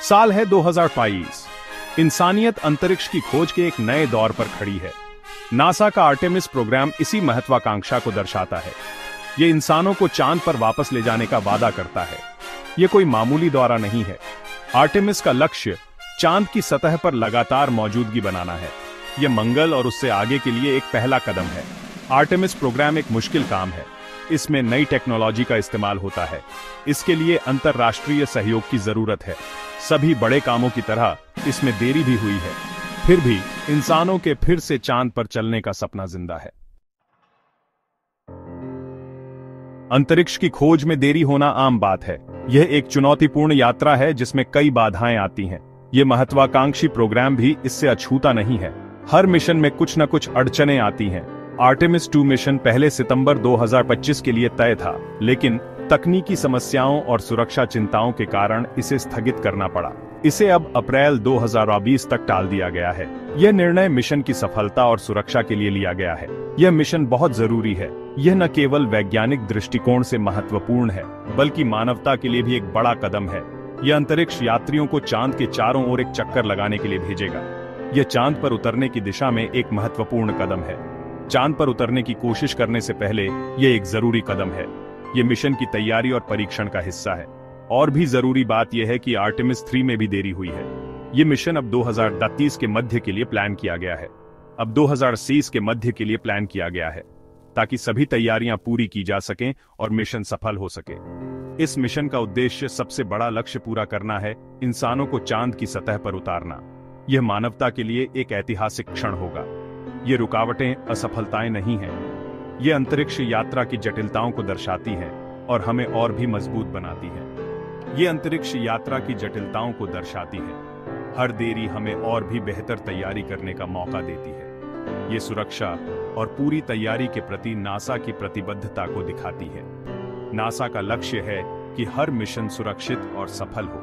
साल है 2022। इंसानियत अंतरिक्ष की खोज के एक नए दौर पर खड़ी है। नासा का आर्टेमिस प्रोग्राम इसी महत्वाकांक्षा को दर्शाता है। ये इंसानों को चांद पर वापस ले जाने का वादा करता है। ये कोई मामूली दौरा नहीं है। आर्टेमिस का लक्ष्य चांद की सतह पर लगातार मौजूदगी बनाना है। यह मंगल और उससे आगे के लिए एक पहला कदम है। आर्टेमिस प्रोग्राम एक मुश्किल काम है। इसमें नई टेक्नोलॉजी का इस्तेमाल होता है। इसके लिए अंतर्राष्ट्रीय सहयोग की जरूरत है। सभी बड़े कामों की तरह इसमें देरी भी हुई है, फिर भी इंसानों के फिर से चांद पर चलने का सपना जिंदा है। अंतरिक्ष की खोज में देरी होना आम बात है। यह एक चुनौतीपूर्ण यात्रा है जिसमें कई बाधाएं आती हैं। यह महत्वाकांक्षी प्रोग्राम भी इससे अछूता नहीं है। हर मिशन में कुछ न कुछ अड़चनें आती हैं। आर्टेमिस 2 मिशन पहले सितंबर 2025 के लिए तय था, लेकिन तकनीकी समस्याओं और सुरक्षा चिंताओं के कारण इसे स्थगित करना पड़ा। इसे अब अप्रैल 2020 तक टाल दिया गया है। यह निर्णय मिशन की सफलता और सुरक्षा के लिए लिया गया है। यह मिशन बहुत जरूरी है। यह न केवल वैज्ञानिक दृष्टिकोण से महत्वपूर्ण है, बल्कि मानवता के लिए भी एक बड़ा कदम है। यह अंतरिक्ष यात्रियों को चांद के चारों ओर एक चक्कर लगाने के लिए भेजेगा। यह चांद पर उतरने की दिशा में एक महत्वपूर्ण कदम है। चांद पर उतरने की कोशिश करने से पहले यह एक जरूरी कदम है। यह मिशन की तैयारी और परीक्षण का हिस्सा है। और भी जरूरी बात यह है कि आर्टेमिस 3 में भी देरी हुई है। यह मिशन अब 2030 के मध्य के लिए प्लान किया गया है। अब 2030 के मध्य के लिए प्लान किया गया है, ताकि सभी तैयारियां पूरी की जा सकें और मिशन सफल हो सके। इस मिशन का उद्देश्य सबसे बड़ा लक्ष्य पूरा करना है, इंसानों को चांद की सतह पर उतारना। यह मानवता के लिए एक ऐतिहासिक क्षण होगा। ये रुकावटें असफलताएं नहीं हैं। ये अंतरिक्ष यात्रा की जटिलताओं को दर्शाती हैं और हमें और भी मजबूत बनाती हैं। ये अंतरिक्ष यात्रा की जटिलताओं को दर्शाती है। हर देरी हमें और भी बेहतर तैयारी करने का मौका देती है। ये सुरक्षा और पूरी तैयारी के प्रति नासा की प्रतिबद्धता को दिखाती है। नासा का लक्ष्य है कि हर मिशन सुरक्षित और सफल हो।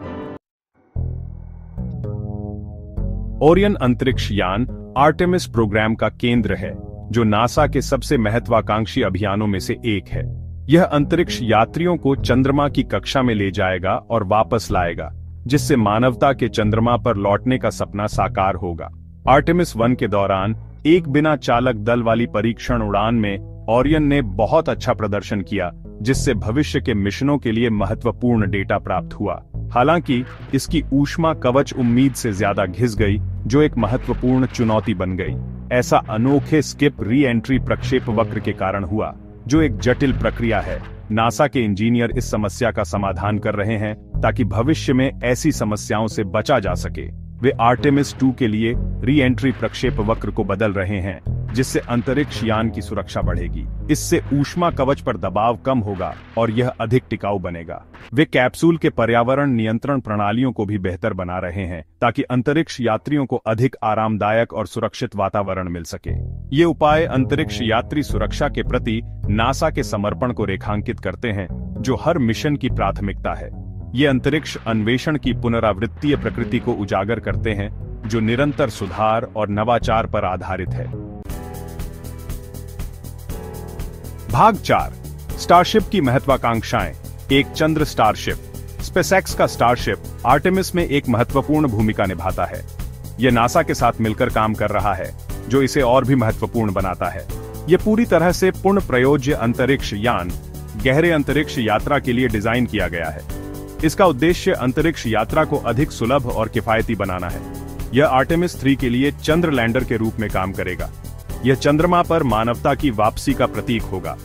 ओरियन अंतरिक्ष यान आर्टेमिस प्रोग्राम का केंद्र है, जो नासा के सबसे महत्वाकांक्षी अभियानों में से एक है। यह अंतरिक्ष यात्रियों को चंद्रमा की कक्षा में ले जाएगा और वापस लाएगा, जिससे मानवता के चंद्रमा पर लौटने का सपना साकार होगा। आर्टेमिस 1 के दौरान एक बिना चालक दल वाली परीक्षण उड़ान में ओरियन ने बहुत अच्छा प्रदर्शन किया, जिससे भविष्य के मिशनों के लिए महत्वपूर्ण डेटा प्राप्त हुआ। हालांकि इसकी ऊष्मा कवच उम्मीद से ज्यादा घिस गई, जो एक महत्वपूर्ण चुनौती बन गई। ऐसा अनोखे स्किप री एंट्री प्रक्षेप वक्र के कारण हुआ, जो एक जटिल प्रक्रिया है। नासा के इंजीनियर इस समस्या का समाधान कर रहे हैं, ताकि भविष्य में ऐसी समस्याओं से बचा जा सके। वे आर्टेमिस 2 के लिए री एंट्री प्रक्षेप वक्र को बदल रहे हैं, जिससे अंतरिक्ष यान की सुरक्षा बढ़ेगी। इससे ऊष्मा कवच पर दबाव कम होगा और यह अधिक टिकाऊ बनेगा। वे कैप्सूल के पर्यावरण नियंत्रण प्रणालियों को भी बेहतर बना रहे हैं, ताकि अंतरिक्ष यात्रियों को अधिक आरामदायक और सुरक्षित वातावरण मिल सके। ये उपाय अंतरिक्ष यात्री सुरक्षा के प्रति नासा के समर्पण को रेखांकित करते हैं, जो हर मिशन की प्राथमिकता है। ये अंतरिक्ष अन्वेषण की पुनरावृत्तीय प्रकृति को उजागर करते हैं, जो निरंतर सुधार और नवाचार पर आधारित है। भाग 4, स्टारशिप की महत्वाकांक्षाएं। एक चंद्र स्टारशिप। स्पेसएक्स का स्टारशिप आर्टेमिस में एक महत्वपूर्ण भूमिका निभाता है। यह नासा के साथ मिलकर काम कर रहा है, जो इसे और भी महत्वपूर्ण बनाता है। यह पूरी तरह से पूर्ण प्रयोज्य अंतरिक्ष यान, गहरे अंतरिक्ष यात्रा के लिए डिजाइन किया गया है। इसका उद्देश्य अंतरिक्ष यात्रा को अधिक सुलभ और किफायती बनाना है। यह आर्टेमिस 3 के लिए चंद्र लैंडर के रूप में काम करेगा। यह चंद्रमा पर मानवता की वापसी का प्रतीक होगा।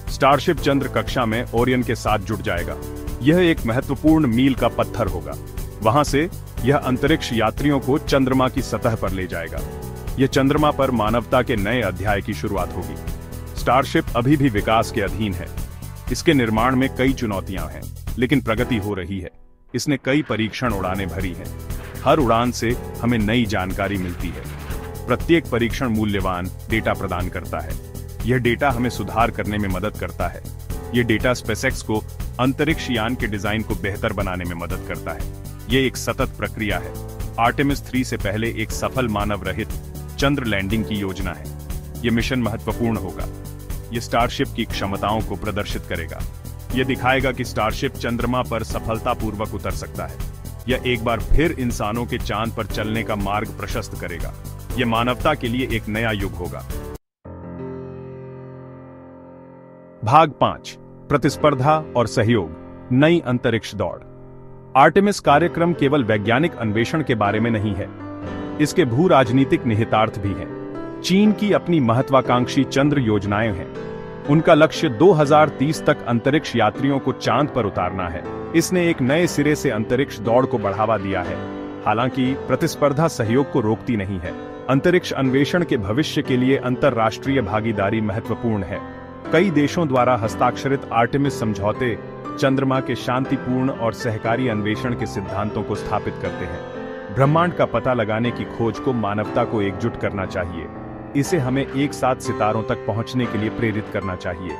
स्टारशिप चंद्र कक्षा में ओरियन के साथ जुड़ जाएगा। यह एक महत्वपूर्ण मील का पत्थर होगा। वहां से यह अंतरिक्ष यात्रियों को चंद्रमा की सतह पर ले जाएगा। यह चंद्रमा पर मानवता के नए अध्याय की शुरुआत होगी। स्टारशिप अभी भी विकास के अधीन है। इसके निर्माण में कई चुनौतियां हैं, लेकिन प्रगति हो रही है। इसने कई परीक्षण उड़ानें भरी हैं। हर उड़ान से हमें नई जानकारी मिलती है। प्रत्येक परीक्षण मूल्यवान डेटा प्रदान करता है। यह डेटा हमें सुधार करने में मदद करता है। यह डेटा स्पेसएक्स को अंतरिक्ष यान के डिजाइन को बेहतर बनाने में मदद करता है। यह एक सतत प्रक्रिया है। आर्टेमिस 3 से पहले एक सफल मानव रहित चंद्र लैंडिंग की योजना है। यह मिशन महत्वपूर्ण होगा। यह स्टारशिप की क्षमताओं को प्रदर्शित करेगा। यह दिखाएगा कि स्टारशिप चंद्रमा पर सफलतापूर्वक उतर सकता है। यह एक बार फिर इंसानों के चांद पर चलने का मार्ग प्रशस्त करेगा। यह मानवता के लिए एक नया युग होगा। भाग 5, प्रतिस्पर्धा और सहयोग, नई अंतरिक्ष दौड़। आर्टेमिस कार्यक्रम केवल वैज्ञानिक अन्वेषण के बारे में नहीं है, इसके भू राजनीतिक निहितार्थ भी हैं। चीन की अपनी महत्वाकांक्षी चंद्र योजनाएं हैं। उनका लक्ष्य 2030 तक अंतरिक्ष यात्रियों को चांद पर उतारना है। इसने एक नए सिरे से अंतरिक्ष दौड़ को बढ़ावा दिया है। हालांकि प्रतिस्पर्धा सहयोग को रोकती नहीं है। अंतरिक्ष अन्वेषण के भविष्य के लिए अंतरराष्ट्रीय भागीदारी महत्वपूर्ण है। कई देशों द्वारा हस्ताक्षरित आर्टेमिस समझौते चंद्रमा के शांतिपूर्ण और सहकारी अन्वेषण के सिद्धांतों को स्थापित करते हैं। ब्रह्मांड का पता लगाने की खोज को मानवता को एकजुट करना चाहिए। इसे हमें एक साथ सितारों तक पहुंचने के लिए प्रेरित करना चाहिए।